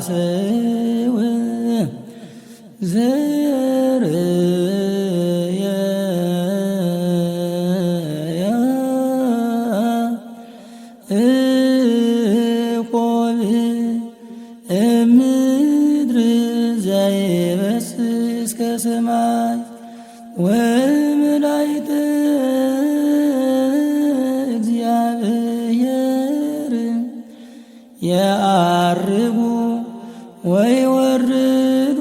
ሰዋስው ዘርየ እቆብ እምድር ዘይበስስ ከሰማይ ወመላእክተ እግዚአብሔር የዐርጉ ወይወርዱ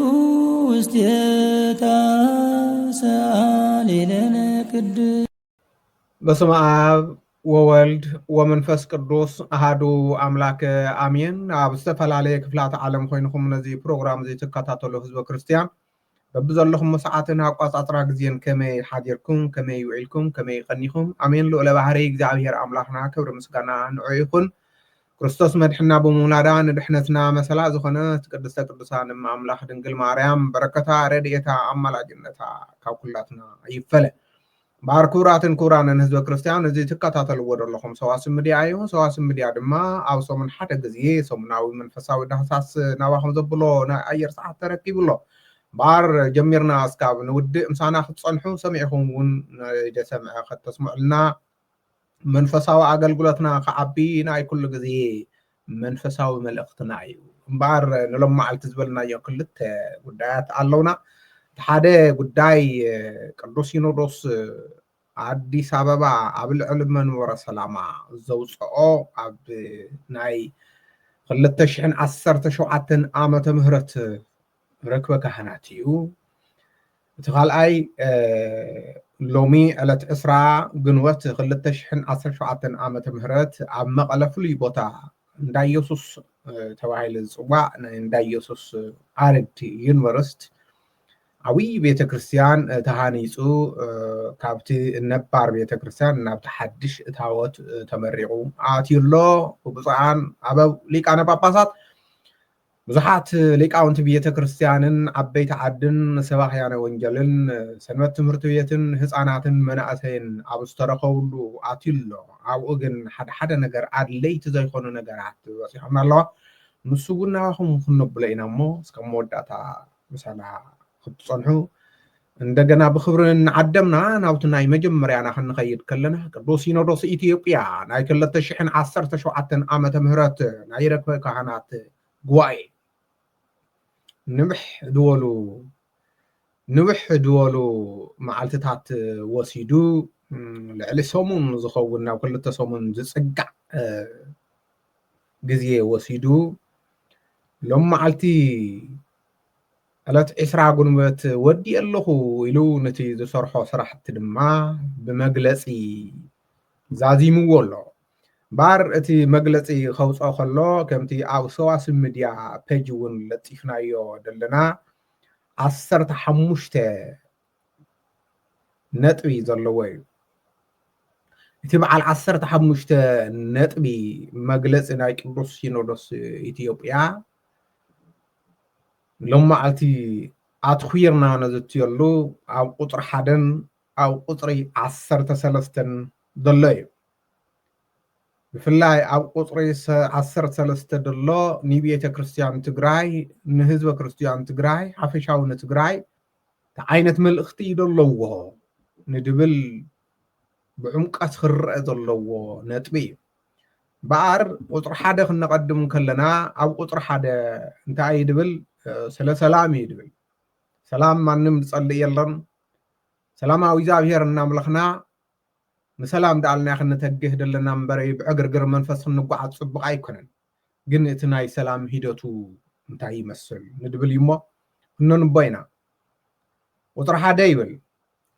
ውስቴታ ሰአሊለነ ቅድስ። በስመ አብ ወወልድ ወመንፈስ ቅዱስ አሃዱ አምላክ አሜን። ኣብ ዝተፈላለየ ክፍላት ዓለም ኮይንኩም ነዚ ፕሮግራም እዚ ትከታተሉ ህዝበ ክርስቲያን በብዘለኹም ሰዓትን ኣቋፃፅራ ግዜን ከመይ ሓዲርኩም ከመይ ውዒልኩም ከመይ ቀኒኹም ኣሜን። ልዑለ ባህሪ እግዚኣብሔር ኣምላኽና ክብሪ ምስጋና ንዑ ይኹን። ክርስቶስ መድሕና ብምውላዳ ንድሕነትና መሰላ ዝኾነት ቅድስተ ቅዱሳን እማ ኣምላኽ ድንግል ማርያም በረከታ ረድኤታ ኣማላጅነታ ካብ ኩላትና ይፈለ። ባር ክቡራትን ክቡራንን ህዝበ ክርስቲያን እዚ ትከታተልዎ ዘለኹም ሰዋስው ሚድያ እዩ። ሰዋስው ሚድያ ድማ ኣብ ሰሙን ሓደ ግዜ ሰሙናዊ መንፈሳዊ ዳህሳስ ናባኹም ዘብሎ ናይ ኣየር ሰዓት ተረኪብሎ ባር ጀሚርና እስካብ ንውድእ ምሳና ክትፀንሑ ሰሚዕኹም እውን ደሰምዐ ከተስምዑልና መንፈሳዊ ኣገልግሎትና ከዓቢ ናይ ኩሉ ግዜ መንፈሳዊ መልእኽትና እዩ እምበር ንሎም መዓልቲ ዝበልናዮ ክልተ ጉዳያት ኣለውና። ሓደ ጉዳይ ቅዱስ ሲኖዶስ ኣዲስ ኣበባ ኣብ ልዕሊ መንበረ ሰላማ ዘውፅኦ ኣብ ናይ 2017 ዓመተ ምህረት ረክበ ካህናት እዩ። እቲ ካልኣይ ሎሚ ዕለት 20 ግንቦት 2017 ዓመተ ምህረት ኣብ መቐለ ፍሉይ ቦታ እንዳ ኢየሱስ ተባሂሉ ዝፅዋዕ እንዳ ኢየሱስ ኣረግቲ ዩኒቨርስቲ ዓብይ ቤተክርስትያን ተሃኒፁ ካብቲ ነባር ቤተክርስትያን ናብቲ ሓድሽ እታወት ተመሪቑ ኣትዩሎ። ብፁዓን ኣበው ሊቃነ ጳጳሳት ብዙሓት ሊቃውንቲ ቤተክርስትያንን ዓበይቲ ዓድን ሰባኽያነ ወንጀልን ሰንበት ትምህርቲ ቤትን ህፃናትን መናእሰይን ኣብ ዝተረኸብሉ ኣትዩሎ። ኣብኡ ግን ሓደ ነገር ኣድለይቲ ዘይኮኑ ነገራት በፂሖምና ኣለዋ። ንሱ እውን ናባኹም ክንነብሎ ኢና እሞ እስከ መወዳእታ ምሳና ክትፀንሑ እንደገና ብክብሪ ንዓደምና ናብቲ ናይ መጀመርያና ክንኸይድ ከለና ቅዱስ ሲኖዶስ ኢትዮጵያ ናይ 2017 ዓመተ ምህረት ናይ ረክበ ካህናት ጉባኤ ንብሕ ድበሉ መዓልትታት ወሲዱ ልዕሊ ሰሙን ዝኸውን ናብ 2 ሰሙን ዝፅጋዕ ግዜ ወሲዱ ሎም መዓልቲ ዕለት 20 ግንቦት ወዲ ኣለኹ ኢሉ ነቲ ዝሰርሖ ስራሕቲ ድማ ብመግለፂ ዛዚምዎ ኣሎ። ባር እቲ መግለፂ ከውፅኦ ከሎ ከምቲ ኣብ ሰዋስው ሚድያ ፔጅ እውን ለጢፍናዮ ዘለና 15 ነጥቢ ዘለዎ እዩ። እቲ በዓል 15 ነጥቢ መግለፂ ናይ ቅዱስ ሲኖዶስ ኢትዮጵያ ሎም መዓልቲ ኣትኺርና ነዝትየሉ ኣብ ቁፅሪ 1 ኣብ ቁፅሪ 13 ዘሎ እዩ። ብፍላይ ኣብ ቁፅሪ 13 ዘሎ ንቤተ ክርስቲያን ትግራይ ንህዝበ ክርስቲያን ትግራይ ሓፈሻዊ ንትግራይ ዓይነት መልእኽቲ ዘለዎ ንድብል ብዕምቀት ክርአ ዘለዎ ነጥቢ እዩ። በኣር ቁፅሪ 1 ክንቀድም ከለና ኣብ ቁፅሪ 1 እንታይ ድብል ስለ ሰላም እዩ ድብል። ሰላም ማንም ዝፀልእ የለን። ሰላማዊ እግዚኣብሔር እናምለኽና ንሰላም ዳኣልና ክንተግህ ደለና እምበር ብዕግርግር መንፈስ ክንጓዓዝ ፅቡቅ ኣይኮነን። ግን እቲ ናይ ሰላም ሂደቱ እንታይ ይመስል ንድብል እዩ እሞ ክንንቦ ኢና። ቁጥር 1 ይብል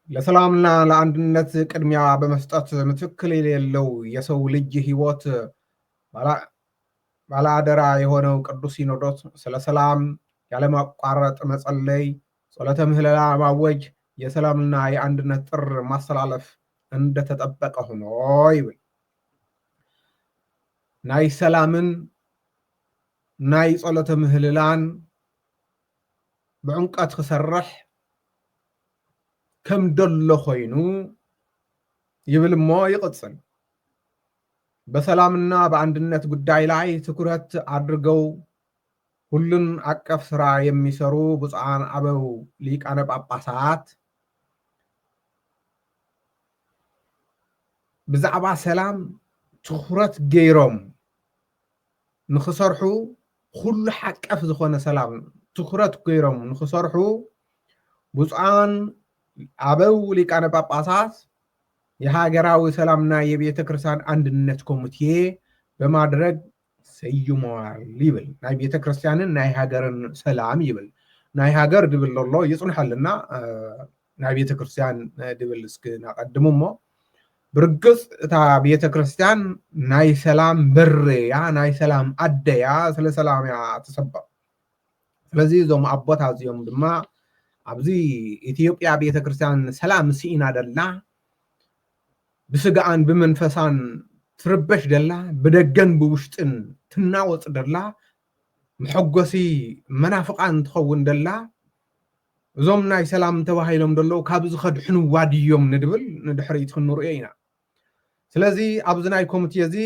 ለሰላምና ለአንድነት ቅድሚያ በመስጠት ምትክል የሌለው የሰው ልጅ ህይወት ባለአደራ የሆነው ቅዱስ ሲኖዶስ ስለ ሰላም ያለማቋረጥ መጸለይ፣ ጸሎተ ምህለላ ማወጅ፣ የሰላምና የአንድነት ጥር ማስተላለፍ እንደተጠበቀ ሆኖ ይብል። ናይ ሰላምን ናይ ጸሎተ ምህለላን ብዕምቀት ክሰርሕ ከም ደሎ ኮይኑ ይብል እሞ ይቅጽል። በሰላምና በአንድነት ጉዳይ ላይ ትኩረት አድርገው ሁሉን አቀፍ ስራ የሚሰሩ ብፁዓን አበው ሊቃነ ጳጳሳት ብዛዕባ ሰላም ትኩረት ገይሮም ንኽሰርሑ ኩሉ ሓቀፍ ዝኾነ ሰላም ትኩረት ገይሮም ንኽሰርሑ ብፁዓን አበው ሊቃነ ጳጳሳት የሀገራዊ ሰላምና የቤተ ክርስቲያን አንድነት ኮሚቴ በማድረግ ሰይመዋል ይብል ናይ ቤተ ክርስቲያንን ናይ ሃገርን ሰላም ይብል ናይ ሃገር ድብል ዘሎ ይጽንሐልና ናይ ቤተ ክርስቲያን ድብል እስኪ ናቀድሙ እሞ ብርግጽ እታ ቤተ ክርስቲያን ናይ ሰላም በርያ ናይ ሰላም አደያ ስለ ሰላም ያ ተሰበቕ ስለዚ እዞም አቦታት እዚኦም ድማ ኣብዚ ኢትዮጵያ ቤተ ክርስቲያን ሰላም ሲኢና ደላ ብስጋአን ብመንፈሳን ትርበሽ ደላ ብደገን ብውሽጥን ትናወፅ ደላ መሐጎሲ መናፍቃን ትኸውን ደላ እዞም ናይ ሰላም ተባሂሎም ደለው ካብ ዝኸድሕንዋ ድዮም ንድብል ንድሕሪት ክንሪኦ ኢና ስለዚ ኣብዚ ናይ ኮሚቴ እዚ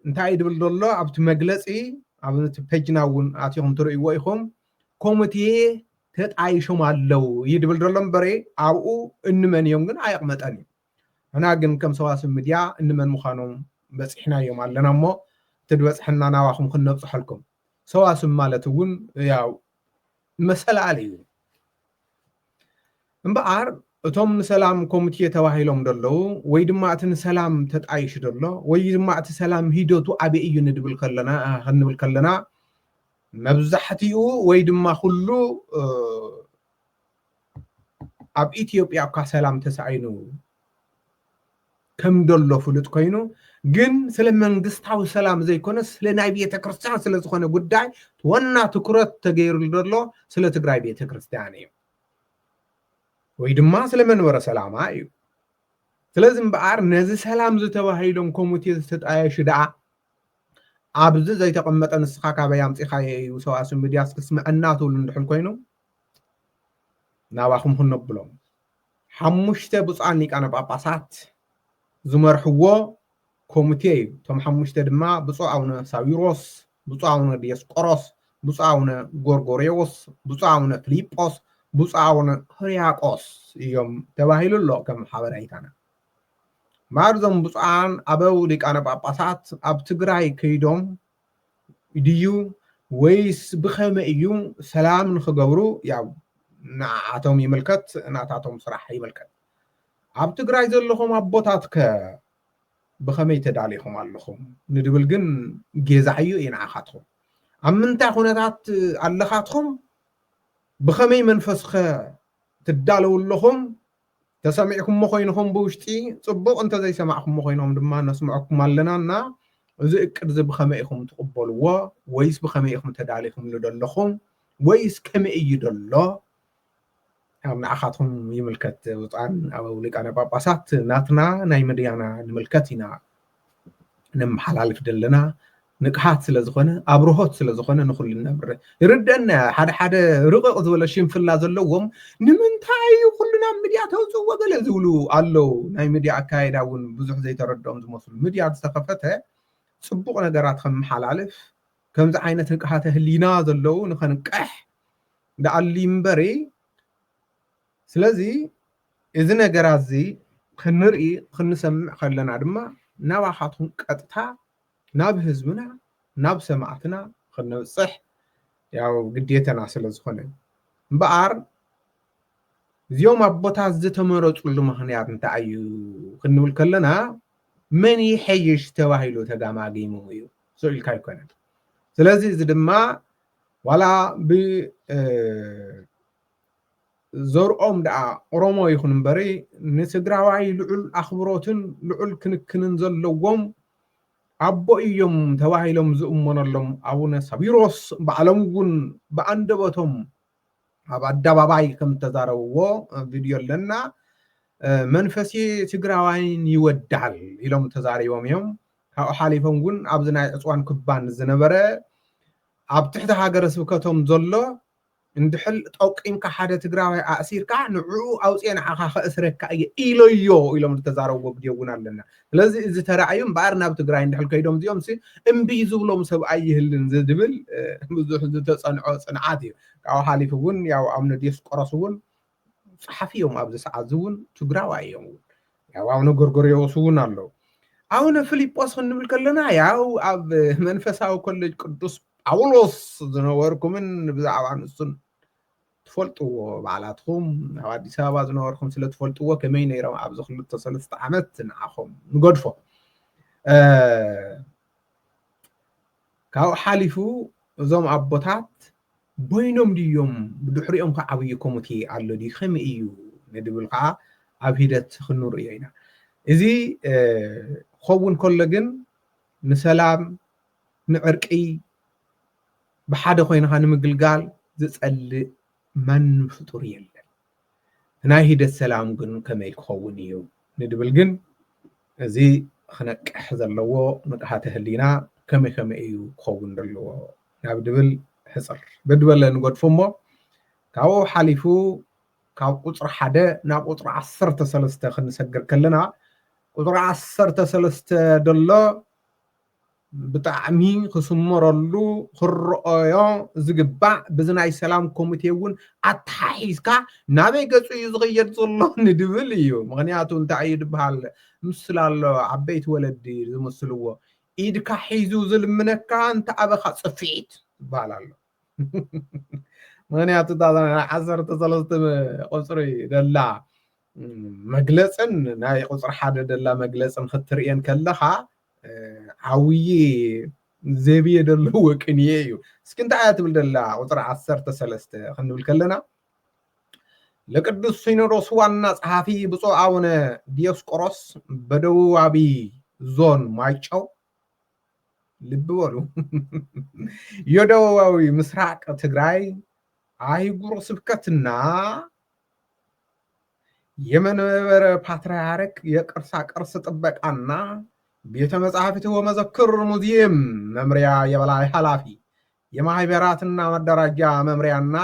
እንታይ ድብል ደሎ ኣብቲ መግለፂ ኣብቲ ፔጅና እውን ኣትዮም ትርእይዎ ኢኹም ኮሚቴ ተጣይሾም ኣለው ይድብል ደሎ እምበሬ ኣብኡ እንመን እዮም ግን ኣይቕመጠን እዩ ሕና ግን ከም ሰዋስብ ሚድያ እንመን ምዃኖም በፂሕናዮም ኣለና እሞ ትድበፅሕና ናባኹም ክንነብፅሐልኩም ሰዋስብ ማለት እውን ያው መሰላል እዩ እምበኣር እቶም ንሰላም ኮሚቴ ተባሂሎም ደለው ወይ ድማ እቲ ንሰላም ተጣይሽ ደሎ ወይ ድማ እቲ ሰላም ሂደቱ ኣበይ እዩ ንድብል ከለና መብዛሕትኡ ወይ ድማ ኩሉ ኣብ ኢትዮጵያ እኳ ሰላም ተሳኢኑ ከም ደሎ ፍሉጥ ኮይኑ ግን ስለ መንግስታዊ ሰላም ዘይኮነ ስለ ናይ ቤተ ክርስቲያን ስለ ዝኾነ ጉዳይ ዋና ትኩረት ተገይሩ ደሎ ስለ ትግራይ ቤተ ክርስቲያን እዩ ወይ ድማ ስለ መንበረ ሰላማ እዩ ስለዚ እምበኣር ነዚ ሰላም ዝተባሂሎም ኮሚቴ ዝተጣየሹ ደኣ ኣብዚ ዘይተቐመጠ ንስኻ ካበይ ኣምፂኻዮ እዩ ሰዋስብ ሚድያ እስክስምዐና ትብሉ እንድሕል ኮይኑ ናባኹም ክንነብሎም 5 ብፁዓን ሊቃነ ጳጳሳት ዝመርሕዎ ኮሚቴ እዩ እቶም 5 ድማ ብፁዕ አቡነ ሳዊሮስ ብፁዕ አቡነ ዲዮስቆሮስ ብፁዕ አቡነ ጎርጎርዮስ ብፁዕ አቡነ ፊልጶስ ብፁዕ አቡነ ሕርያቆስ እዮም ተባሂሉ ኣሎ ከም ሓበሬታና ማርዞም ብፁዓን አበው ሊቃነ ጳጳሳት ኣብ ትግራይ ከይዶም ድዩ ወይስ ብኸመይ እዩ ሰላም ንኽገብሩ ያው ንዓቶም ይምልከት ናታቶም ስራሕ ይምልከት ኣብ ትግራይ ዘለኹም ኣቦታት ከ ብኸመይ ተዳሊኹም ኣለኹም ንድብል ግን ጌዛሕዩ ይንዓኻትኹም ኣብ ምንታይ ኩነታት ኣለኻትኹም ብኸመይ መንፈስኸ ትዳለዉ ኣለኹም ተሰሚዕኩም ኮይንኩም ብውሽጢ ጽቡቕ እንተዘይሰማዕኩም ኮይኖም ድማ ነስምዐኩም ኣለናና እዚ እቅድ እዚ ብኸመይ ኢኹም ትቕበልዎ ወይስ ብኸመይ ኢኹም ተዳሊኹም ዘለኹም ወይስ ከመይ እዩ ደሎ ኣብ ንዓኻትኩም ይምልከት ብፁዓን አበው ሊቃነ ጳጳሳት ናትና ናይ ሚድያና ንምልከት ኢና ነመሓላልፍ ዘለና ንቅሓት ስለ ዝኾነ ኣብርሆት ስለ ዝኾነ ንኹሉ ነብር ይርደአና ሓደ ርቕቕ ዝበለ ሽንፍላ ዘለዎም ንምንታይ እዩ ኩሉና ሚድያ ተውፅዎ ገለ ዝብሉ ኣለው ናይ ሚድያ ኣካይዳ እውን ብዙሕ ዘይተረድኦም ዝመስሉ ሚድያ ዝተኸፈተ ጽቡቕ ነገራት ከመሓላልፍ ከምዚ ዓይነት ንቅሓተ ህሊና ዘለው ንኸንቀሕ ደኣሊ እምበሪ ስለዚ እዚ ነገራት እዚ ክንርኢ ክንሰምዕ ከለና ድማ ናባኻትኩም ቀጥታ ናብ ህዝብና ናብ ሰማዕትና ክንበፅሕ ያው ግዴተና ስለ ዝኾነ እምበኣር እዚኦም ኣቦታት ዝተመረፁሉ ምኽንያት እንታይ እዩ ክንብል ከለና መን ይሐይሽ ተባሂሉ ተጋማጊሙ እዩ ስኢልካ ይኮነን ስለዚ እዚ ድማ ዋላ ብ ዘርኦም ደኣ ኦሮሞ ይኹን እምበሪ ንትግራዋይ ልዑል ኣኽብሮትን ልዑል ክንክንን ዘለዎም ኣቦ እዮም ተባሂሎም ዝእመነሎም አቡነ ሳዊሮስ በዓሎም እውን በአንደበቶም ኣብ ኣደባባይ ከም ተዛረብዎ ቪድዮ ኣለና መንፈሴ ትግራዋይን ይወዳል ኢሎም ተዛሪቦም እዮም ካብኡ ሓሊፎም እውን ኣብዚ ናይ ዕፅዋን ክባን ዝነበረ ኣብ ትሕቲ ሃገረ ስብከቶም ዘሎ እንድሕል ጠውቂምካ ሓደ ትግራዋይ ኣእሲርካ ንዕኡ ኣውፅአ ንዓኻ ከእስረካ እየ ኢሎዮ ኢሎም ዝተዛረብዎ ግዜ እውን ኣለና ስለዚ እዚ ተራእዩ እምበኣር ናብ ትግራይ እንድሕል ከይዶም እዚኦም እምቢ ዝብሎም ሰብኣይ ይህልን ዝብል ብዙሕ ዝተፀንዖ ፅንዓት እዩ ካብኡ ሓሊፉ እውን ያው ኣቡነ ዲዮስቆሮስ እውን ጸሓፊ እዮም ኣብዚ ሰዓት እውን ትግራዋይ እዮም ያው ኣቡነ ጎርጎርዮስ እውን ኣለው ኣቡነ ፊልጶስ ክንብል ከለና ያው ኣብ መንፈሳዊ ኮሌጅ ቅዱስ ጳውሎስ ዝነበርኩምን ብዛዕባ ንሱን ትፈልጥዎ ባዕላትኩም ኣብ ኣዲስ ኣበባ ዝነበርኩም ስለ ትፈልጥዎ ከመይ ነይሮም ኣብዚ 2-3 ዓመት ንዓኹም ንገድፎ ካብኡ ሓሊፉ እዞም ኣቦታት ቦይኖም ድዮም ብድሕሪኦም ከዓ ዓብይ ኮሚቴ ኣሎ ድዩ ከመይ እዩ ንድብል ከዓ ኣብ ሂደት ክንሪኦ ኢና እዚ ክኸውን ከሎ ግን ንሰላም ንዕርቂ ብሓደ ኮይንካ ንምግልጋል ዝፀልእ ማንም ፍጡር የለን ናይ ሂደት ሰላም ግን ከመይ ክኸውን እዩ ንድብል ግን እዚ ክነቅሕ ዘለዎ ንቕሓተ ህሊና ከመይ እዩ ክኸውን ዘለዎ ናብ ድብል ሕፅር ብድበለ ንገድፎ እሞ ካብኡ ሓሊፉ ካብ ቁፅሪ 1 ናብ ቁፅሪ 13 ክንሰግር ከለና ቁፅሪ 13 ደሎ ብጣዕሚ ክስመረሉ ክረአዮ ዝግባእ ብዝናይ ሰላም ኮሚቴ እውን ኣተሓሒዝካ ናበይ ገፁ እዩ ዝቕየድ ዘሎ ንድብል እዩ ምክንያቱ እንታይ እዩ ድበሃል ምስሊ ኣሎ ዓበይቲ ወለዲ ዝመስልዎ ኢድካ ሒዙ ዝልምነካ እንተኣበኻ ፅፊዒት ይበሃል ኣሎ ምክንያቱ 13 ቁፅሪ ደላ መግለፅን ናይ ቁፅሪ 1 ደላ መግለፅን ክትርእየን ከለኻ ዓውይ ዘብየ ደለዎ ቅንየ እዩ እስኪ እንታይ እያ ትብል ደላ ቁፅሪ 13 ክንብል ከለና ለቅዱስ ሲኖዶስ ዋና ጸሓፊ ብፁዕ አቡነ ዲዮስቆሮስ በደቡባዊ ዞን ማይጨው ልብ በሉ የደቡባዊ ምስራቅ ትግራይ አህጉረ ስብከትና የመንበረ ፓትርያርክ የቅርሳ ቅርስ ጥበቃና ቤተ መጻሕፍት ወመዘክር ሙዚየም መምሪያ የበላይ ኃላፊ የማህበራትና መደራጃ መምሪያና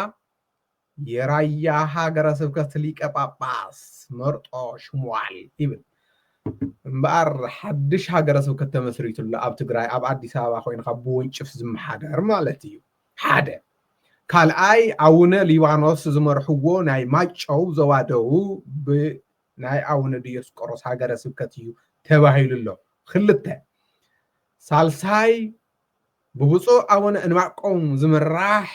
የራያ ሀገረ ስብከት ሊቀ ጳጳስ መርጦ ሽሟል ይብል እምበኣር ሓድሽ ሃገረ ስብከት ተመስሪቱሉ ኣብ ትግራይ ኣብ ኣዲስ ኣበባ ኮይንካ ብወንጭፍ ዝመሓደር ማለት እዩ ሓደ ካልኣይ ኣቡነ ሊባኖስ ዝመርሕዎ ናይ ማጨው ዘዋደው ብናይ ኣቡነ ዲዮስቆሮስ ሃገረ ስብከት እዩ ተባሂሉሎ ክልተ ሳልሳይ ብብፁዕ ኣቡነ እንባቆም ዝምራሕ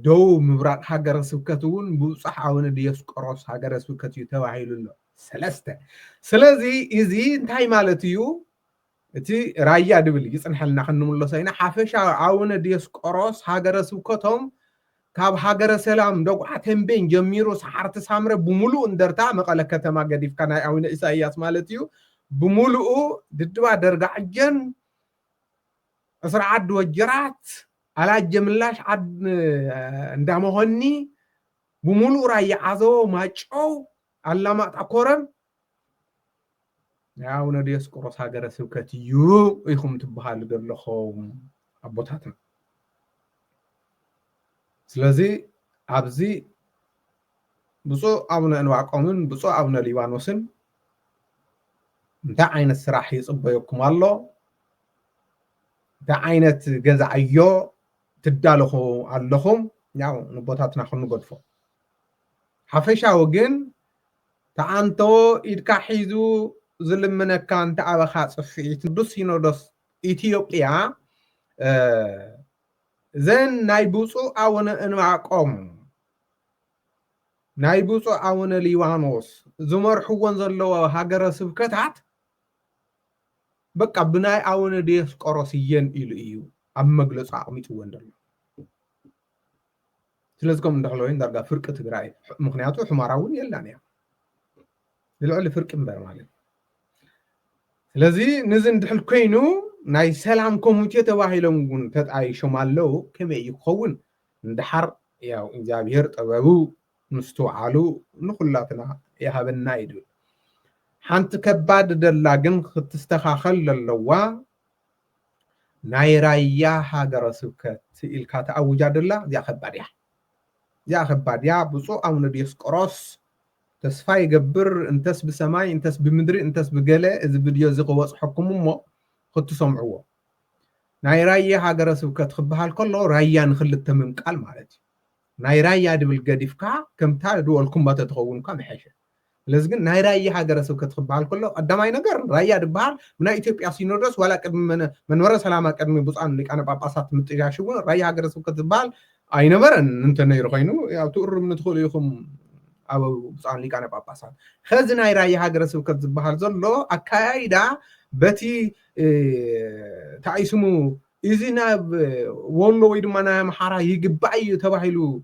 ደቡብ ምብራቅ ሃገረ ስብከት እውን ብብፁዕ ኣቡነ ዲዮስቆሮስ ሃገረ ስብከት እዩ ተባሂሉሎ ሰለስተ ስለዚ እዚ እንታይ ማለት እዩ እቲ ራያ ድብል ይጽንሐልና ክንምለሶ ኢና ሓፈሻ ኣቡነ ዲዮስቆሮስ ሃገረ ስብከቶም ካብ ሃገረ ሰላም ደጉዓ ተንቤን ጀሚሩ ሰዓርቲ ሳምረ ብሙሉእ እንደርታ መቐለ ከተማ ገዲፍካ ናይ ኣቡነ ኢሳይያስ ማለት እዩ ብሙሉኡ ድድባ ደርጋዕጀን እስራ ዓዲ ወጀራት አላጀ ምላሽ ዓድ እንዳመሆኒ ብሙሉእ ራያ ዓዞ ማጨው አላማጣ ኮረም አቡነ ዲዮስቆሮስ ሃገረ ስብከት እዩ ኢኹም ትበሃሉ ዘለኹም ኣቦታትና ስለዚ ኣብዚ ብፁዕ ኣቡነ እንባቆምን ብፁዕ ኣቡነ ሊባኖስን እንታይ ዓይነት ስራሕ ይጽበየኩም ኣሎ እንታይ ዓይነት ገዛዕዮ ትዳለኹ ኣለኹም ያው ንቦታትና ክንገድፎ ሓፈሻዊ ግን ተኣንቶ ኢድካ ሒዙ ዝልምነካ እንተኣበኻ ጽፊዒት ቅዱስ ሲኖዶስ ኢትዮጵያ ዘን ናይ ብፁዕ ኣቡነ እንባቆም ናይ ብፁዕ ኣቡነ ሊባኖስ ዝመርሕዎን ዘለዎ ሃገረ ስብከታት በቃ ብናይ ኣቡነ ዲዮስቆሮስ እየን ኢሉ እዩ ኣብ መግለጹ ኣቕሚጥዎ እንደሎ ስለዚኩም እንደኽለወይን ዳርጋ ፍርቂ ትግራይ ምክንያቱ ሕማራ እውን የላን እያ ልዕሊ ፍርቂ እምበር ማለት ስለዚ ንዚ እንድሕል ኮይኑ ናይ ሰላም ኮሚቴ ተባሂሎም እውን ተጣይሾም ኣለው ከመይ እዩ ክኸውን እንድሓር ያው እግዚኣብሔር ጥበቡ ምስትውዓሉ ንኩላትና ይሃበና ይድብል ሓንቲ ከባድ ደላ ግን ክትስተኻኸል ዘለዋ ናይ ራያ ሃገረ ስብከት ኢልካ ተኣውጃ ደላ እዚኣ ከባድ እያ يا خباد يا بصو أو نديس قراص تسفاي يقبر انتس بسماي انتس بمدري انتس بقلة إذا بديو زي قواص حكم مو خدتو سمعوه ناي رايا هاجر سبكت خبها الكل رايا نخل التمم قال مالتي ناي رايا دبل قديفكا كم تال دولكم ما تتخون كم حشة لازم ناي رايا هاجر سبكت خبها الكل قدامي نجر رايا دبال من إثيوبيا سينودس ولا كد من ورا سلامة كدمي بصان لك أنا باباسات متجاشون رايا هاجر سبكت دبال أي نمرن أنت نير خينو يا تقر من تدخل يخم أو بصان لك أنا باباسات خزنا رايا هاجر سبكت دبال زلو أكايدا بتي تعيسمو إذا والله ويد ما أنا محارة يجبعي تبعيلو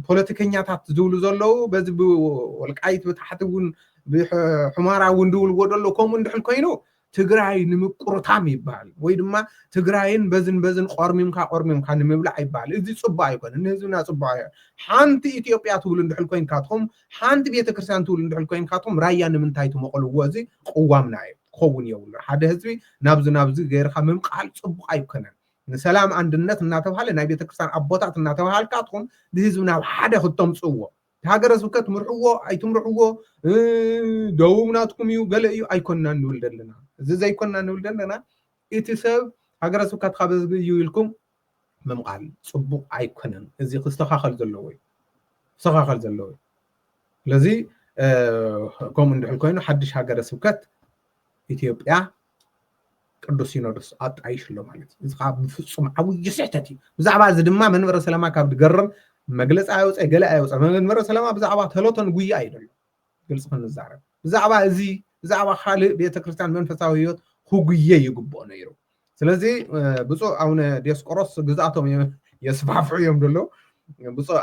بوليتيكينيات تدولو زلو بس والقايت بتحتون بحمارة وندول ودلو كم وندحل كينو تجراي نمقرطام يبال ويد ما تجراين بزن قرميم كا نمبلع يبال إذا صبا يكون نزونا صبا حانتي إثيوبيا تقول ندحل كين كاتهم حانتي بيت كريستيان تقول ندحل كين كاتهم رايا نمنتايتو مقلو وزي قوام نايب خون يقول حدا هزبي نابز غير خمم قال صبق أيكنا نسلام عندنا ناتوهال ناي بيت كريستيان أبوتات ناتوهال كاتهم دهزونا حدا خطم صوّا هاجر سبكت مرحوه أيتم مرحوه دومناتكم يو قليو أيكنا نولد لنا زي كنا نولد لنا إتساب هاجر سبكت خابز يويلكم ممقال صبق أيكنا إذا استخاخل زلوي لذي كم ندحل كينو حدش هاجر سبكت إثيوبيا ቅዱስ ሲኖዶስ አጣይሽሎ ማለት ይዝኻብ ፍጹም ዓብይ ስሕተት እዩ ብዛዕባ እዚ ድማ መንበረ ሰላማ ካብ ድገርም መግለፂ ኣይወፀ ገለ ኣይወፀ መንበረ ሰላማ ብዛዕባ ተሎቶን ጉያ ኣይደሎ ግልፂ ክንዛረብ ብዛዕባ እዚ ብዛዕባ ካልእ ቤተክርስትያን መንፈሳዊ ህይወት ክጉየ ይግብኦ ነይሩ ስለዚ ብፁዕ ኣቡነ ዲዮስቆሮስ ግዝኣቶም የስፋፍዑ እዮም ደሎ ብፁዕ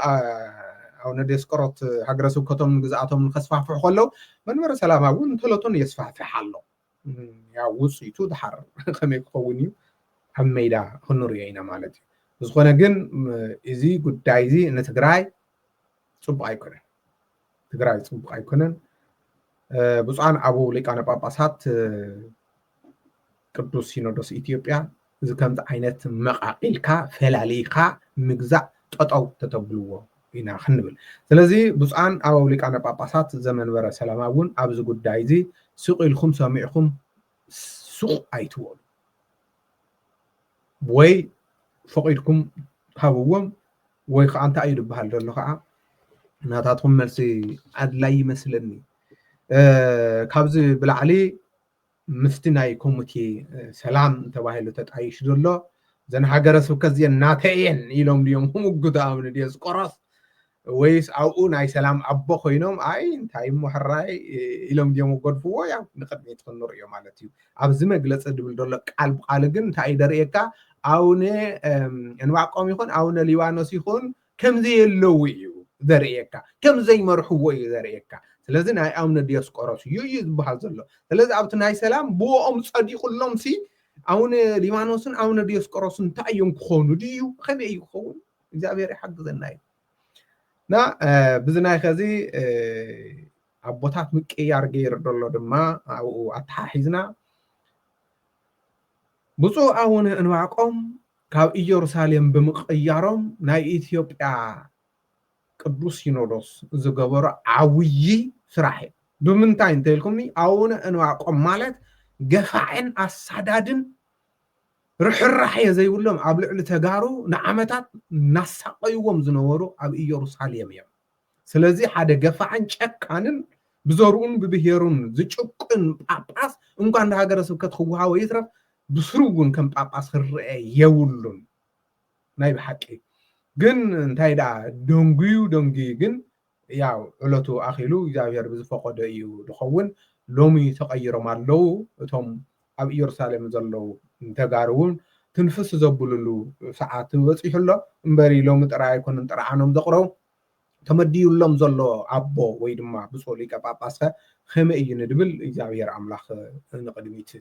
ኣቡነ ዲዮስቆሮስ ሃገረ ስብከቶም ግዝኣቶም ከስፋፍሑ ከለው መንበረ ሰላማ እውን ተሎቶን የስፋፍሕ ኣሎ يا وصيتو دحر خمي كونيو هم ميدا خنورينا مالتي زخونه جن ازي غدايزي ان تግራይ ጽቡቅ አይኮነን ትግራይ ጽቡቅ አይኮነን ብፁዓን አቡ ሊቃነ ጳጳሳት ቅዱስ ሲኖዶስ ኢትዮጵያ እዚ ከምዚ ዓይነት መቃቂልካ ፈላሊካ ምግዛእ ጠጠው ተተብልዎ ኢና ክንብል ስለዚ ብፁዓን አቡ ሊቃነ ጳጳሳት ዘመንበረ ሰላማ እውን ኣብዚ ጉዳይ እዚ سقيلكم سامعكم سوق أيتوال وي فقيدكم هاوهم وي خانت أيد بحال دلخا ناتاتهم ملسي أدلاي مثلني كابز بالعلي مفتناي كومتي سلام تواهلو تتعيش دلو زن هاجر سوكزي ناتين يلوم اليوم هم قدا من ديس قرص ويس أو ناي سلام أبو خينهم أي تايم محراي إلهم ديوم قدفوا يا نقدم يدخل نور يوم على تيو أبزم جلس أدبل دولة قلب قالجن تاي دريكا أو نه أنواعكم يكون أو نه ليوانوس يكون كم زي اللويو دريكا كم زي مرحوي دريكا لازم هاي أو نه دياس قراص يجيز بهذا لازم أبت ناي سلام بو أم صديق اللهم سي أو نه ليوانوسن أو نه دياس قراصن تايم خونو ديو خمي يخون إذا بيري حق ذناي نا بزناي خزي عبوتات مقيار غير دولو دما او اتحيزنا بصو اون انواقوم كاب ኢየሩሳሌም بمقيارهم ناي ኢትዮጵያ ቅዱስ ሲኖዶስ ዝገበሮ ዓውይ ስራሕ ብምንታይ እንተልኩምኒ አውን እንዋቆም ማለት ገፋዕን አሳዳድን ርሕራሕ ዘይብሎም ኣብ ልዕሊ ተጋሩ ንዓመታት ናሳቀይዎም ዝነበሩ ኣብ ኢየሩሳሌም እዮም ስለዚ ሓደ ገፋዕን ጨካንን ብዘሩን ብብሄሩን ዝጭቁን ጳጳስ እንኳን ሃገረ ስብከት ክወሃቦ ይትረፍ ብስሩውን ከም ጳጳስ ክርአ የውሉን ናይ ብሓቂ ግን እንታይ ዳ ደንጉ ግን ያው ዕለቱ ኣኺሉ እግዚአብሔር ብዝፈቀደ እዩ ድኸውን ሎሚ ተቀይሮም ኣለው እቶም ኣብ ኢየሩሳሌም ዘለው ተጋሩውን ትንፍስ ዘብሉሉ ሰዓት ወፂሕሎ እምበሪ ሎሚ ጥራይ ኣይኮነን ጥራዓኖም ዘቕረቡ ተመዲዩሎም ዘሎ ኣቦ ወይ ድማ ብፁዕ ሊቀ ጳጳስ ከመይ እዩ ንድብል እግዚአብሔር ኣምላኽ ንቅድሚት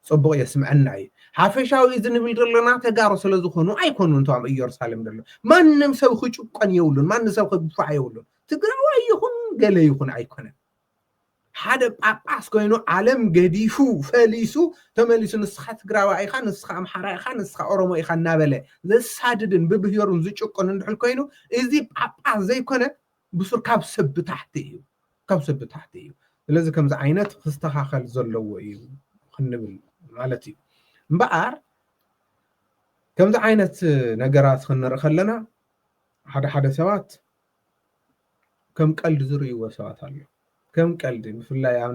ጽቡቅ የስምዐና እዩ ሓፈሻዊ እዚ ንብል ዘለና ተጋሩ ስለ ዝኾኑ ኣይኮኑ እንቶም ኢየሩሳሌም ዘሎ ማንም ሰብ ክጭቆን የብሉን ማንም ሰብ ክግፋዕ የብሉን ትግራዋይ ይኹን ገለ ይኹን ኣይኮነን حدا ጳጳስ ኮይኑ ዓለም ገዲፉ ፈሊሱ ተመሊሱ ንስኻ ትግራዋይ ኢኻ ንስኻ ኣምሓራ ኢኻ ንስኻ ኦሮሞ ኢኻ እናበለ ዘሳድድን ብብሄሩን ዝጭቆን እንድሕል ኮይኑ እዚ ጳጳስ ዘይኮነ ብሱር ካብ ሰብ ታሕቲ እዩ ካብ ሰብ ታሕቲ እዩ ስለዚ ከምዚ ዓይነት ክስተኻኸል ዘለዎ እዩ ክንብል ማለት እዩ እምበኣር ከምዚ ዓይነት ነገራት ክንርኢ ከለና ሓደ ሰባት ከም ቀልዲ ዝርእይዎ ሰባት ኣሎ ከም ቀልዲ ብፍላይ ኣብ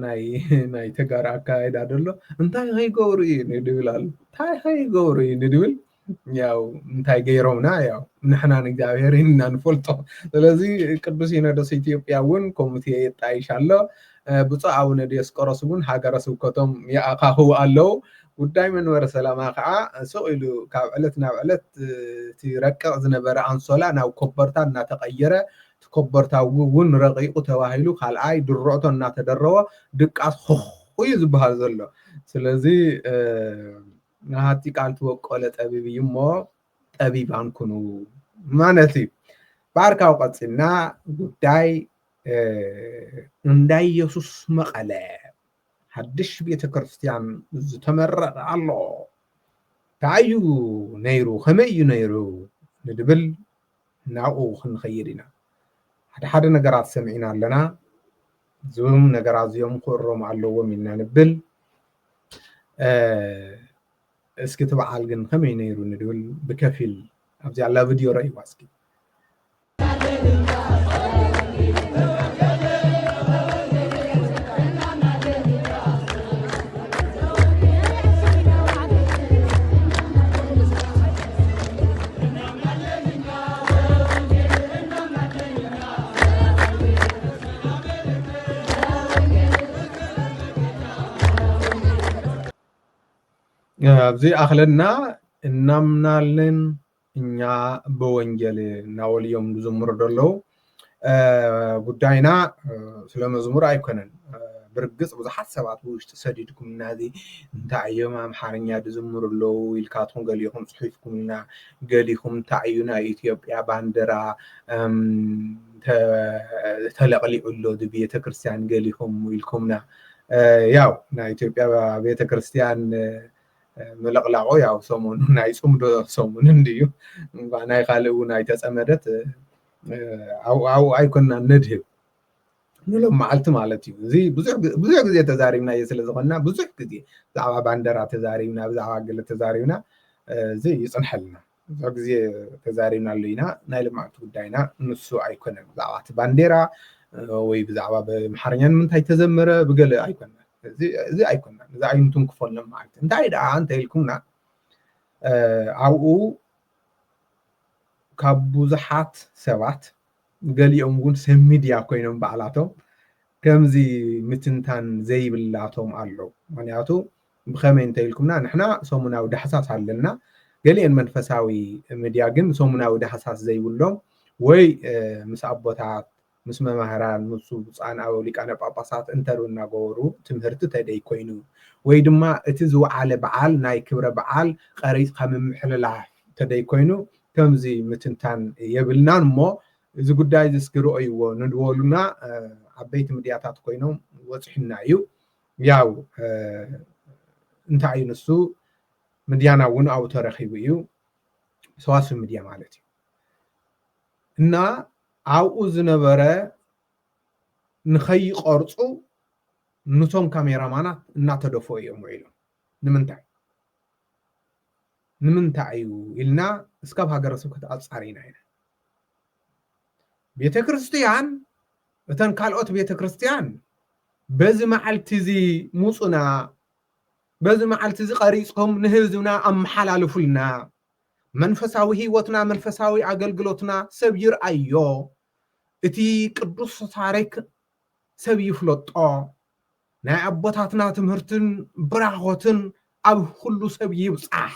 ናይ ተጋሩ ኣካይዳ ደሎ እንታይ ከይገብሩ እዩ ንድብል ኣሎ እንታይ ከይገብሩ እዩ ንድብል ያው እንታይ ገይሮምና ያው ንሕና ንእግዚኣብሔር ኢና ንፈልጦ ስለዚ ቅዱስ ሲኖዶስ ኢትዮጵያ እውን ኮሚቴ የጣይሽ ኣሎ ብፁዕ ኣቡነ ዲዮስቆሮስ እውን ሃገረ ስብከቶም ይኣኻኽቡ ኣለው ጉዳይ መንበረ ሰላማ ከዓ ሰቂሉ ካብ ዕለት ናብ ዕለት ትረቅቕ ዝነበረ ኣንሶላ ናብ ኮበርታ እናተቀየረ ኮበርታ እውን ረቂቁ ተባሂሉ ካልኣይ ድሮቶ እናተደረወ ድቃስ እዩ ዝበሃል ዘሎ ስለዚ ናሃቲ ቃል ትወቆለ ጠቢብ እዩ እሞ ጠቢባን ኩኑ ማለት እዩ ባርካው ቀፂልና ጉዳይ እንዳ ኢየሱስ መቐለ ሓድሽ ቤተ ክርስቲያን ዝተመረቐ ኣሎ ታዩ ነይሩ ከመይ እዩ ነይሩ ንድብል ናብኡ ክንኸይድ ኢና ሓደ ነገራት ሰሚዕና ኣለና ዞም ነገራት እዚኦም ክእሮም ኣለዎም ኢልና ንብል እስኪ ትበዓል ግን ከመይ ነይሩ ንድብል ብከፊል ኣብዚ ኣላ ቪድዮ ረእይዋ እስኪ ኣብዚ ኣኽለና እናምናለን እኛ በወንጌል ናወልዮም ዝምሩ ደለው ጉዳይና ስለ መዝሙር ኣይኮነን ብርግጽ ብዙሓት ሰባት ውሽጢ ሰዲድኩምና እዚ እንታይ እዮም ኣምሓርኛ ዝዝምሩ ኣለው ኢልካትኩም ገሊኹም ጽሒፍኩምና ገሊኹም እንታይ እዩ ናይ ኢትዮጵያ ባንዴራ ተለቕሊዑ ኣሎ ቤተ ክርስቲያን ገሊኹም ኢልኩምና ያው ናይ ኢትዮጵያ ቤተ ክርስቲያን መለቕላቆ ያው ሰሞኑ ናይ ጽምዶ ሰሞኑ እንድዩ ናይ ካልእ ናይ ተጸመደት ኣው ኣይኮንና ነድህብ ንሎም መዓልቲ ማለት እዩ እዚ ብዙሕ ግዜ ተዛሪብና እየ ስለ ዝኾንና ብዙሕ ግዜ ብዛዕባ ባንዴራ ተዛሪብና ብዛዕባ ገለ ተዛሪብና እዚ ይጽንሐልና ብዙሕ ግዜ ተዛሪብና ኣሎ ኢና ናይ ልምዓት ጉዳይና ንሱ ኣይኮነን ብዛዕባ እቲ ባንዴራ ወይ ብዛዕባ ብኣምሓርኛ ንምንታይ ተዘመረ ብገለ ኣይኮነን እዚ ኣይኮነን እዚ ኣይንቱን ክፈሎም ማለት እንታይ ደኣ እንተ ኢልኩምና ኣብኡ ካብ ብዙሓት ሰባት ገሊኦም እውን ሰብ ሚድያ ኮይኖም በዓላቶም ከምዚ ምትንታን ዘይብላቶም ኣለው ምክንያቱ ብኸመይ እንተ ኢልኩምና ንሕና ሰሙናዊ ዳሕሳስ ኣለና ገሊአን መንፈሳዊ ሚድያ ግን ሰሙናዊ ዳሕሳስ ዘይብሎም ወይ ምስ ኣቦታት ምስ መምህራን ምስ ብፃን ኣብ ሊቃነ ጳጳሳት እንተርኡ እናገበሩ ትምህርቲ ተደይ ኮይኑ ወይ ድማ እቲ ዝወዓለ በዓል ናይ ክብረ በዓል ቀሪፅካ ምምሕልላፍ ተደይ ኮይኑ ከምዚ ምትንታን የብልናን እሞ እዚ ጉዳይ ዝስክርኦይዎ ንድወሉና ዓበይቲ ሚድያታት ኮይኖም ወፂሕና እዩ ያው እንታይ እዩ ንሱ ሚድያና እውን ኣብኡ ተረኺቡ እዩ ሰዋስው ሚድያ ማለት እዩ እና ኣብኡ ዝነበረ ንኸይቐርፁ ነቶም ካሜራማናት እናተደፍኡ እዮም ውዒሎም ንምንታይ እዩ ኢልና እስካብ ሃገረ ስብከት ኣጻሪና ኢና ቤተ ክርስቲያን እተን ካልኦት ቤተ ክርስቲያን በዚ መዓልቲ እዚ ሙፁና በዚ መዓልቲ እዚ ቀሪፅኩም ንህዝብና ኣመሓላልፉልና መንፈሳዊ ህይወትና መንፈሳዊ ኣገልግሎትና ሰብ ይርአዮ እቲ ቅዱስ ታሪክ ሰብ ይፍለጦ ናይ ኣቦታትና ትምህርትን ብራኾትን ኣብ ኩሉ ሰብ ይብፃሕ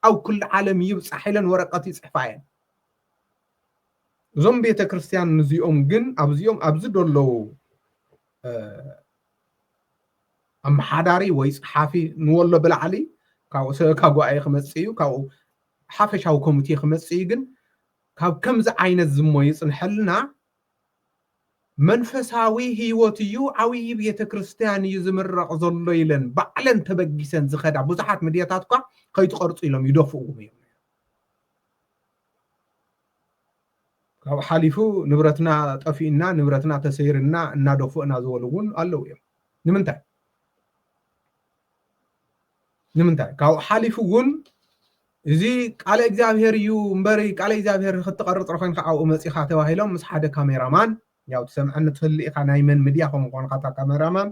ኣብ ኩሉ ዓለም ይብፃሕ ኢለን ወረቐት ይፅሕፋየን እዞም ቤተ ክርስቲያን እዚኦም ግን ኣብዚኦም ኣብዚ ደለው ኣመሓዳሪ ወይ ፀሓፊ ንወሎ ብላዕሊ ካብኡ ሰበካ ጉባኤ ክመፅእ እዩ ካብኡ ሓፈሻዊ ኮሚቴ ክመፅእ እዩ ግን ካብ ከምዚ ዓይነት ዝሞ ይፅንሐልና መንፈሳዊ ህይወት እዩ ዓብይ ቤተ ክርስቲያን እዩ ዝምረቕ ዘሎ ኢለን ባዕለን ተበጊሰን ዝኸዳ ብዙሓት ሚድያታት እኳ ከይትቀርፁ ኢሎም ይደፍእዎም እዮም ካብ ሓሊፉ ንብረትና ጠፊእና ንብረትና ተሰይርና እናደፍእና ዝበሉ እውን ኣለው እዮም ንምንታይ ካብ ሓሊፉ እውን እዚ ቃለ እግዚአብሔር እዩ እምበሪ ቃለ እግዚአብሔር ክትቀርፅ ኮይንካ ኣብኡ መፂኻ ተባሂሎም ምስ ሓደ ካሜራማን ያው ትሰምዐኒ ትኽእል ኢኻ ናይ መን ሚድያ ከም ምዃንካ እታ ካሜራማን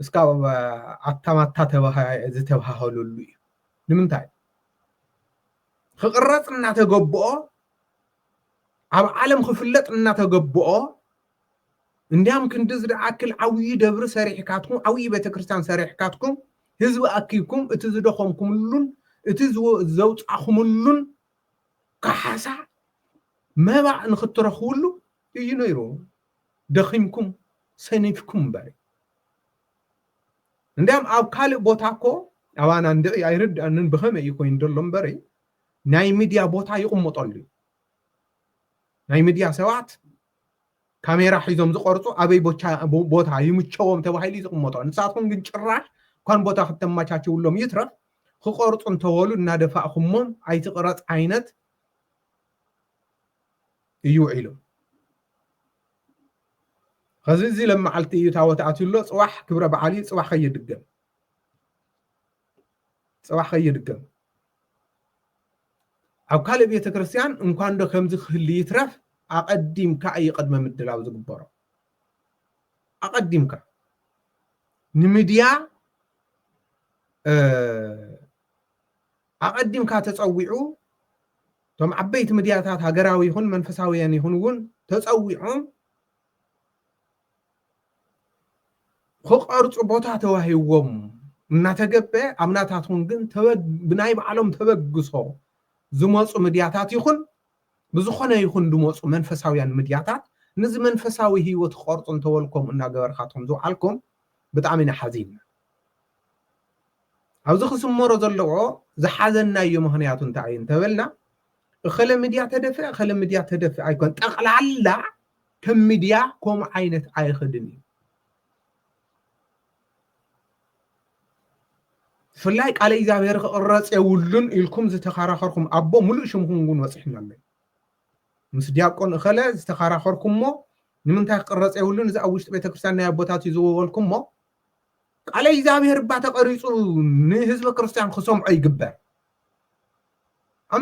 እስካብ ኣታማታ ዝተባሃለሉ እዩ ንምንታይ ክቅረፅ እናተገብኦ ኣብ ዓለም ክፍለጥ እናተገብኦ እንዲያም ክንዲ ዝደዓክል ዓብይ ደብሪ ሰሪሕካትኩም ዓብይ ቤተክርስትያን ሰሪሕካትኩም ህዝቢ ኣኪብኩም እቲ ዝደኸምኩምሉን እቲ ዘውፃኹምሉን ካሓሳ መባእ ንክትረኽብሉ እዩ ነይሩ ደኺምኩም ሰኒፍኩም እምበሪ እንዲያም ኣብ ካልእ ቦታ እኮ ኣባና እንድዒ ኣይርድአንን ብኸመይ እዩ ኮይኑ ዘሎ እምበሪ ናይ ሚድያ ቦታ ይቕመጠሉ እዩ ናይ ሚድያ ሰባት ካሜራ ሒዞም ዝቀርፁ ኣበይ ቦታ ይምቸዎም ተባሂሉ ዝቕመጦ ንሳትኩም ግን ጭራሽ እኳን ቦታ ክትተመቻችውሎም ይትረፍ ክቀርፁ እንተበሉ እናደፋእኹሞም ኣይትቕረፅ ዓይነት እዩ ኢሉ ከዚ እዚ ለመዓልቲ እዩ ታወት ኣትሎ ፅዋሕ ክብረ በዓል ፅዋሕ ከይድገም ኣብ ካልእ ቤተ ክርስቲያን እንኳን ዶ ከምዚ ክህሊ ይትረፍ ኣቐዲምካ እዩ ቅድመ ምድላው ዝግበሮ ኣቐዲምካ ንምድያ ኣቐዲምካ ተፀዊዑ ቶም ዓበይቲ ሚድያታት ሃገራዊ ይኹን መንፈሳውያን ይኹን እውን ተፀዊዖም ክቀርፁ ቦታ ተዋሂቦም እናተገበአ ኣብ ናታትኩም ግን ብናይ ባዕሎም ተበግሶ ዝመፁ ሚድያታት ይኹን ብዝኾነ ይኹን ድመፁ መንፈሳውያን ሚድያታት ነዚ መንፈሳዊ ህይወት ክቀርፁ እንተበልኩም እናገበርካትኩም ዝውዓልኩም ብጣዕሚ ኢና ሓዚና ኣብዚ ክስመሮ ዘለዎ ዝሓዘናዮ ምክንያቱ እንታይ እዩ እንተበልና እኸለ ሚድያ ተደፍእ ኣይኮን ጠቕላላ ከም ሚድያ ከምኡ ዓይነት ኣይኽድን እዩ ብፍላይ ቃለ እግዚኣብሔር ክቅረፅ የብሉን ኢልኩም ዝተኸራኸርኩም ኣቦ ሙሉእ ሽምኩም እውን ወፂሕና ኣሎ ምስ ዲያቆን እኸለ ዝተኸራኸርኩምሞ ንምንታይ ክቅረፅ የብሉን እዚ ኣብ ውሽጢ ቤተክርስትያን ናይ ኣቦታት እዩ ዝወበልኩምሞ ቃለ እግዚኣብሔር ባ ተቀሪፁ ንህዝበ ክርስቲያን ክሰምዖ ይግበር ኣብ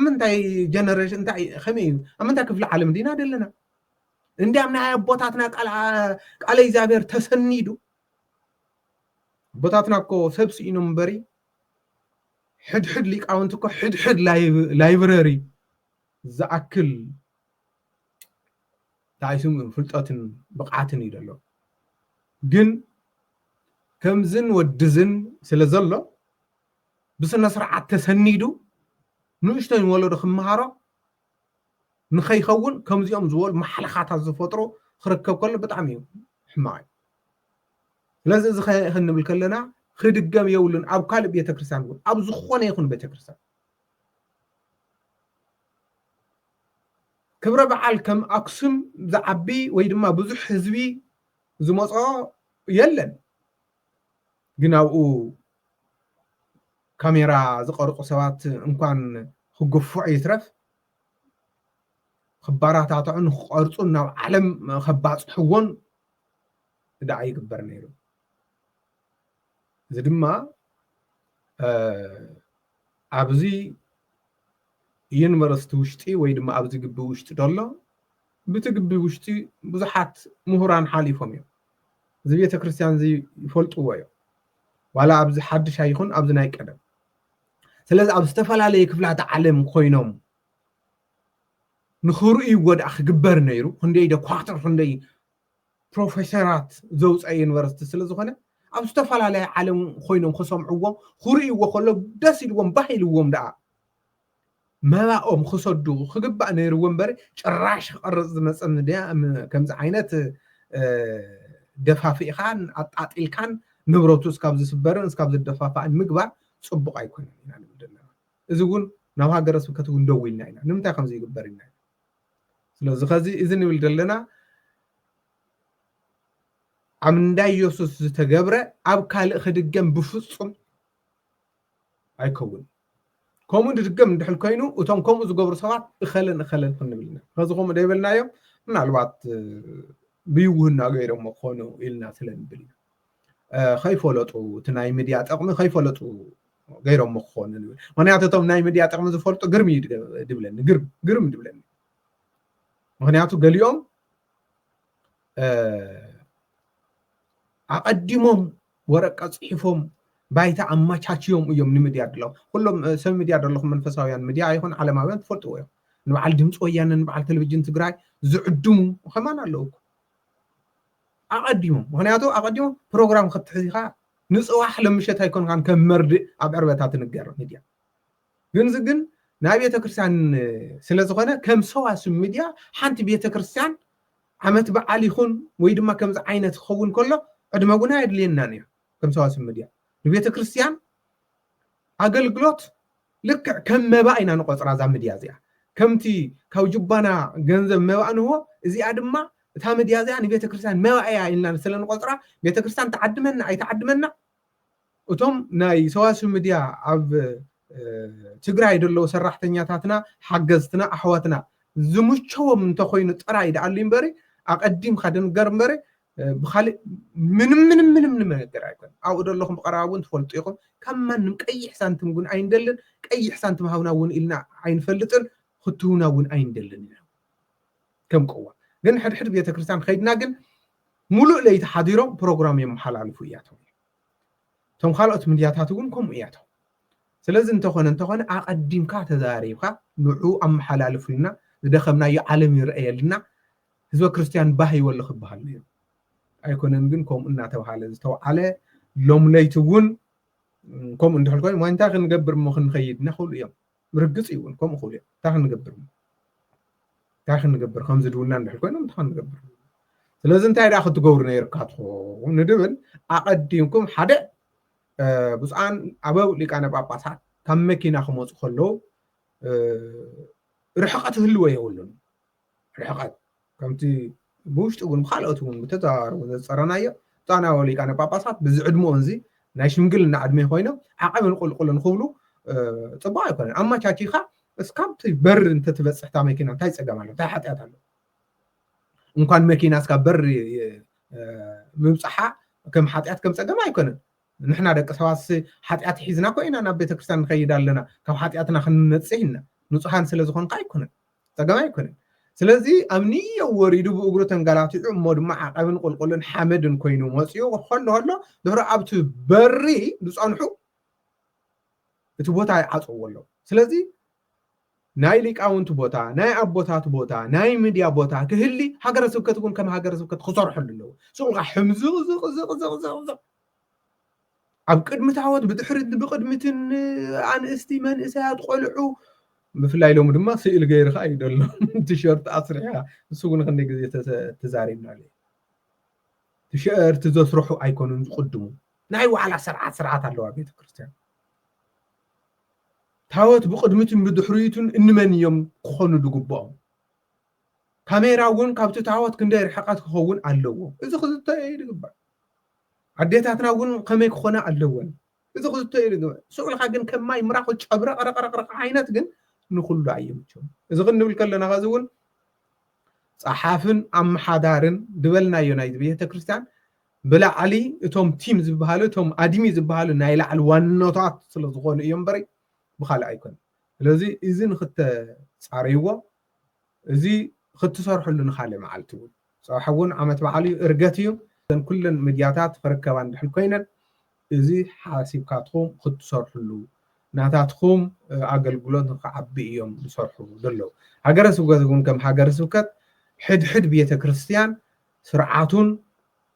ምንታይ ጀነሬሽን እንታይ ከመይ እዩ ኣብ ምንታይ ክፍሊ ዓለም ዲና ደለና እንዲያም ናይ ኣቦታትና ቃለ እግዚኣብሔር ተሰኒዱ ቦታትና እኮ ሰብሲ ኢኖም እምበሪ ሕድሕድ ሊቃውንቲ እኮ ሕድሕድ ላይብረሪ ዝኣክል ታይስም ፍልጠትን ብቕዓትን እዩ ዘሎ ግን ከምዝን ወድዝን ስለ ዘሎ ብስነ ስርዓት ተሰኒዱ ንእሽተይ ወለዶ ክመሃሮ ንኸይኸውን ከምዚኦም ዝበሉ ማሕለኻታት ዝፈጥሩ ክርከብ ከሎ ብጣዕሚ እዩ ሕማቅ እዩ ስለዚ እዚ ክንብል ከለና ክድገም የብሉን ኣብ ካልእ ቤተክርስትያን እውን ኣብ ዝኾነ ይኹን ቤተክርስትያን ክብረ በዓል ከም ኣክሱም ዝዓቢ ወይ ድማ ብዙሕ ህዝቢ ዝመፆ የለን ግን ኣብኡ ካሜራ ዝቀርፁ ሰባት እንኳን ክግፉዕ ይትረፍ ክባራታትዑን ክቀርፁን ናብ ዓለም ከባፅሕዎን ድዓ ይግበር ነይሩ እዚ ድማ ኣብዚ ዩኒቨርሲቲ ውሽጢ ወይ ድማ ኣብዚ ግቢ ውሽጢ ደሎ ብቲ ግቢ ውሽጢ ብዙሓት ምሁራን ሓሊፎም እዮም እዚ ቤተክርስትያን እዚ ይፈልጥዎ እዮም ዋላ ኣብዚ ሓድሽ ኣይኹን ኣብዚ ናይ ቀደም ስለዚ ኣብ ዝተፈላለየ ክፍላት ዓለም ኮይኖም ንኽርእይዎ ድኣ ክግበር ነይሩ ክንደይ ደኳትር ክንደይ ፕሮፌሰራት ዘውፀአ ዩኒቨርሲቲ ስለ ዝኾነ ኣብ ዝተፈላለየ ዓለም ኮይኖም ክሰምዕዎ ክርእይዎ ከሎ ደስ ኢልዎም ባህ ኢልዎም ድኣ መባኦም ክሰዱ ክግባእ ነይሩዎ እምበሪ ጭራሽ ክቐርፅ ዝመፀ ሚድያ ከምዚ ዓይነት ደፋፊእኻን ኣጣጢልካን ንብረቱ እስካብ ዝስበርን እስካብ ዝደፋፋእን ምግባር ፅቡቅ ኣይኮነን ኢና ንብል ዘለና እዚ እውን ናብ ሃገረ ስብከት እውን ደው ኢልና ኢና ንምንታይ ከምዚ ይግበር ኢና ስለዚ ከዚ እዚ ንብል ዘለና عمدا يوسف تجبره أب كال خدجم بفصم أيكون كومون دقم دحل كينو وتم كومو زجبر سبعة خلنا خلنا بلنا هذا كومو ده بلنا يوم من الوقت بيوهنا غيرهم مخونو إلنا سلم بلنا خايف ولطو تناي مديات أقوم خايف ولطو غيرهم مخونو من يعطي ناي مديات أقوم زفرت قرمي دبلنا قرم دبلنا من يعطي قال يوم أقدمهم ورقة صحيفهم بايتا عما تشاتيوم يوم نمديا دلو كلهم سم مديا دلو منفساويان مديا يكون على ما بنت فلطوا نبعل دمص ويان نبعل تلفزيون تግራይ زعدمو وخمان الله أقدمهم مخنياتو أقدمهم بروجرام خطحيخا نصواح لمشت هيكون كان كمرد اب عربتات نغير ميديا ግን ናይ ቤተ ክርስቲያን ስለ ዝኾነ ከም ሰዋስ ሚድያ ሓንቲ ቤተ ክርስቲያን ዓመት በዓል ይኹን ወይ ድማ ከምዚ ዓይነት ክኸውን ከሎ ዕድመ ጉና የድልየናን እዩ ከም ሰዋስ ሚድያ ንቤተ ክርስቲያን ኣገልግሎት ልክ ከም መባእ ኢና ንቆፅራ ዛ ሚድያ እዚኣ ከምቲ ካብ ጅባና ገንዘብ መባእ ንህቦ እዚኣ ድማ እታ ሚድያ እዚኣ ንቤተ ክርስቲያን መባእ እያ ኢልና ስለ ንቆፅራ ቤተ ክርስቲያን ተዓድመና ኣይተዓድመና እቶም ናይ ሰዋስ ሚድያ ኣብ ትግራይ ደለው ሰራሕተኛታትና ሓገዝትና ኣሕዋትና ዝምቸዎም እንተኮይኑ ጥራይ ዳኣሊ እምበሪ ኣቀዲም ካደንገር እምበሪ بخالي من ነገር አይኮን አው ደለኹም በቀራውን ትፈልጡ ይኹም ከማንም ቀይሕ ሳንቲም ጉን አይንደልን ቀይሕ ሳንቲም ሃውናውን ኢልና አይንፈልጥን ክትውናውን አይንደልን ከም ቆዋ ግን ሕድሕድ ቤተ ክርስቲያን ኸይድና ግን ሙሉእ ለይቲ ሓዲሮም ፕሮግራም የመሓላልፉ እያቶም ቶም ካልኦት ሚድያታት እውን ከም እያቶም ስለዚህ እንተኾነ ኣቀዲምካ ተዛሪብካ ንዑ ኣመሓላልፉልና ዝደኸምናዮ ዓለም ይርአየልና ህዝበ ክርስቲያን ባህ ይወሉ ክበሃል ነይሩ ኣይኮነን ግን ከም እናተባሃለ ዝተወዓለ ሎም ለይትውን ከም እንድሕል ኮይኑ ዋንታ ክንገብር ሞ ክንኸይድ ነኽሉ እዮም ምርግጽ ይውን ከም ክሉ እዮም ታኽንገብር ከም ዝድውልና እንድሕል ኮይኖም ታኽንገብር ስለዚህ እንታይ ዳ ክትገብሩ ነይርካትኹም ንድብል ኣቀዲምኩም ሓደ ብፁዓን ኣበው ሊቃነ ጳጳሳት ካብ መኪና ክመፁ ከለዉ ርሕቐት ህልወ የብሉን ርሕቐት ከምቲ ብውሽጢ እውን ብካልኦት እውን ብተዛረቡ ዘፀረናዮ ብፁዓን ኣበው ሊቃነ ጳጳሳት ብዚ ዕድሞኦም እዚ ናይ ሽምግልና ዕድመ ኮይኖም ዓቐብን ቁልቁልን ክብሉ ፅቡቅ ኣይኮነን ኣማቻቺኻ እስካብቲ በር እንተትበፅሕታ መኪና እንታይ ፀገም ኣሎ እንታይ ሓጢኣት ኣሎ እንኳን መኪና እስካብ በሪ ምብፅሓ ከም ሓጢኣት ከም ፀገም ኣይኮነን ንሕና ደቂ ሰባት ሓጢኣት ሒዝና ኮይና ናብ ቤተክርስትያን ንኸይድ ኣለና ካብ ሓጢኣትና ክንነፅህ ኢና ንፁሃን ስለ ዝኾንካ ኣይኮነን ፀገም ኣይኮነን ስለዚ ኣብ ንዮ ወሪዱ ብእግሩ ተንገላቲዑ እሞ ድማ ዓቐብን ቁልቁልን ሓመድን ኮይኑ መፅኡ ከሎ ድሕሪ ኣብቲ በሪ ዝፀንሑ እቲ ቦታ ይዓፅዎ ኣሎ ስለዚ ናይ ሊቃውንቲ ቦታ ናይ ኣቦታት ቦታ ናይ ሚድያ ቦታ ክህሊ ሃገረ ስብከት እውን ከም ሃገረ ስብከት ክሰርሐሉ ኣለዎ ስቑልካ ሕምዝቕ ኣብ ቅድሚ ታወት ብድሕሪት ብቅድሚትን ኣንእስቲ መንእሰያት ቆልዑ ብፍላይ ሎም ድማ ስእሊ ገይርካ ይደሎ ቲሸርት ኣስሪሕካ ንሱ እውን ክንደይ ግዜ ተዛሪብና ኣሎ ቲሸርት ዘስርሑ ኣይኮኑን ዝቅድሙ ናይ ዋዕላ ስርዓት ኣለዋ ቤተክርስትያን ታወት ብቅድሚትን ብድሕሪትን እንመን እዮም ክኾኑ ድግብኦም ካሜራ እውን ካብቲ ታወት ክንደይ ርሕቐት ክኸውን ኣለዎ እዚ ክዝተይ ድግባእ ኣዴታትና እውን ከመይ ክኾና ኣለወን እዚ ክዝተይ ድግባእ ስዑልካ ግን ከማይ ምራኽ ጨብረቕ ዓይነት ግን ንኩሉ ኣይምቸውም እዚ ክንብል ከለና ኸዚ እውን ፀሓፍን ኣመሓዳርን ድበልናዮ ናይ ቤተክርስትያን ብላዕሊ እቶም ቲም ዝበሃሉ እቶም ኣድሚ ዝበሃሉ ናይ ላዕሊ ዋኖታት ስለ ዝኾኑ እዮም በሪ ብኻልእ ኣይኮነን ስለዚ እዚ ንክተፃረይዎ እዚ ክትሰርሐሉ ንካልእ መዓልቲ እውን ፀብሓ እውን ዓመት በዓል እዩ እርገት እዩ ኩለን ሚድያታት ክርከባ እንድሕል ኮይነን እዚ ሓሲብካትኩም ክትሰርሕሉ ናታትኩም ኣገልግሎት ንክዓቢ እዮም ዝሰርሑ ዘለው ሃገረ ስብከት እውን ከም ሃገረ ስብከት ሕድሕድ ቤተክርስትያን ስርዓቱን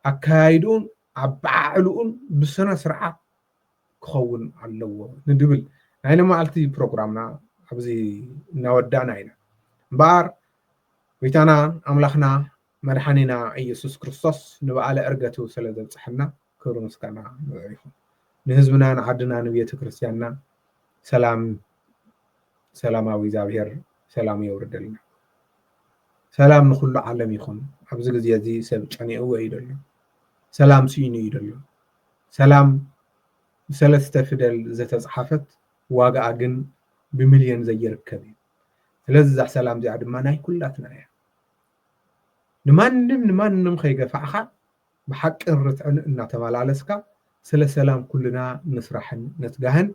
ኣካያይዱን ኣበዓዕሉን ብስነ ስርዓት ክኸውን ኣለዎ ንድብል ናይ ለመዓልቲ ፕሮግራምና ኣብዚ እናወዳእና ኢና እምበኣር ጎይታና ኣምላኽና መድሓኒና ኢየሱስ ክርስቶስ ንበዓለ ዕርገቱ ስለ ዘብፅሐና ክብሪ ምስጋና ይኹን ንህዝብና ንዓድና ንቤተ ክርስትያንና ሰላማዊ እግዚአብሔር ሰላም የውርደልና ሰላም ንኩሉ ዓለም ይኹን ኣብዚ ግዜ እዚ ሰብ ጨኒኡ ወይ ደሎ سلام سيني يدلو سلام سلسته فدل زتصحفت واقع جن بمليون زي يركب لذا سلام زي عد ما ناي كلاتنا يا نمانم خيجة فعخا بحق الرتعن إن تمالالسكا سلا سلام كلنا نسرحن نتجاهن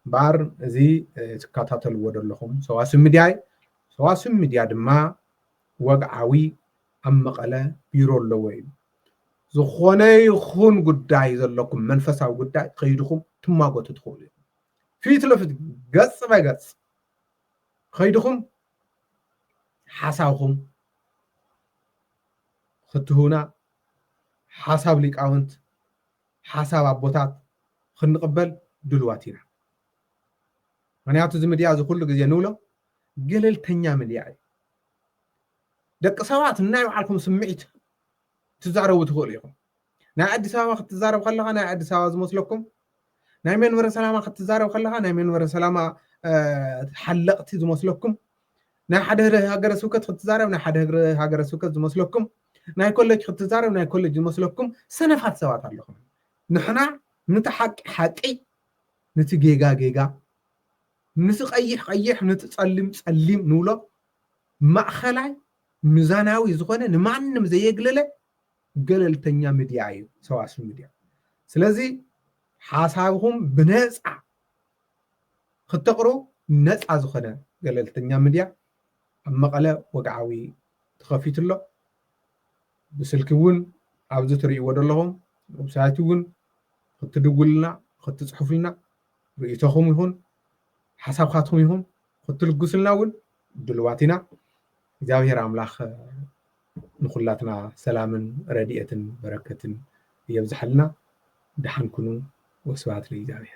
بار زي تكاتاتل ودلهم سواسم مدياي دما وقعوي أم مقالة بيرو اللوين زخونه يخون قداي زلكم منفساو قداي خيدكم تماغو تدخل في تلفت قص ما قص خيدكم حساوكم ختهونا حساب ليك أونت حساب أبوتات خنقبل دلواتينا منياتو زمديا زو كل جزء نولا قلل تنيا ملياي دق سوات ناي وحالكم سمعت تزاروا تقوليكم نا عد سوا تزاروا خلها نا عد سوا زمسلكم ناي من ور سلامة تزاروا خلها ناي من ور سلامة حلقتي زمسلكم نا حدا هاجر سوكت تزاروا نا حدا هاجر سوكت زمسلكم ناي كلج تزاروا ناي كلج زمسلكم سنفات سوات عليكم نحنا نتحق حقي نتجيجا نسق قيح نتسلم نولا ማእኸላይ ሚዛናዊ ዝኾነ ንማንም ዘየግለለ ገለልተኛ ሚድያ እዩ ሰዋስው ሚድያ ስለዚ ሓሳብኩም ብነፃ ክትቅሩ ነፃ ዝኾነ ገለልተኛ ሚድያ ኣብ መቐለ ወግዓዊ ተኸፊት ኣሎ ብስልኪ እውን ኣብዚ ትሪእዎ ዘለኹም ዌብሳይት እውን ክትድውልና ክትፅሕፉልና ርእይቶኹም ይኹን ሓሳብካትኩም ይኹን ክትልግሱልና እውን ድልዋት ኢና እግዚአብሔር አምላክ ንኹላትና ሰላምን ረድኤትን በረከትን يبزحلنا دحن كنو وسبات لإجابة